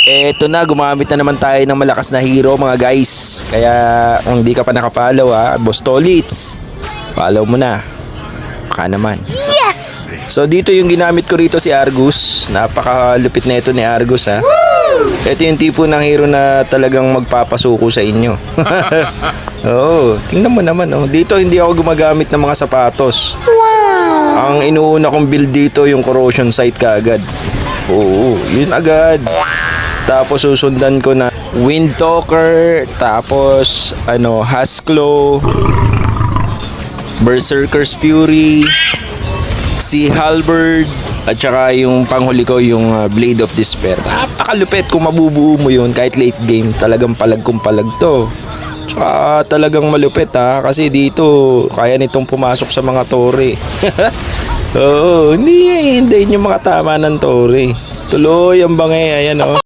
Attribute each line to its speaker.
Speaker 1: Eto na, gumamit na naman tayo ng malakas na hero mga guys. Kaya kung hindi ka pa nakapollow Boss Tolits, follow mo na. Baka naman.
Speaker 2: Yes!
Speaker 1: So dito yung ginamit ko rito si Argus. Napakalupit na ito ni Argus Ito yung tipo ng hero na talagang magpapasuko sa inyo. Tingnan mo naman Dito hindi ako gumagamit ng mga sapatos.
Speaker 2: Wow!
Speaker 1: Ang inuuna kong build dito yung corrosion sight kaagad. Yun agad. Tapos susundan ko na Windtalker, tapos Hasklow, Berserker's Fury, si Halberd, at saka yung panghuli ko yung Blade of Despair. Napakalupit kung mabubuo mo yun kahit late game. Talagang palag kung palag to. Tsaka talagang malupit kasi dito kaya nitong pumasok sa mga tore. Hindi hintayin yung mga tama ng tore. Tuloy ang bangay, ayan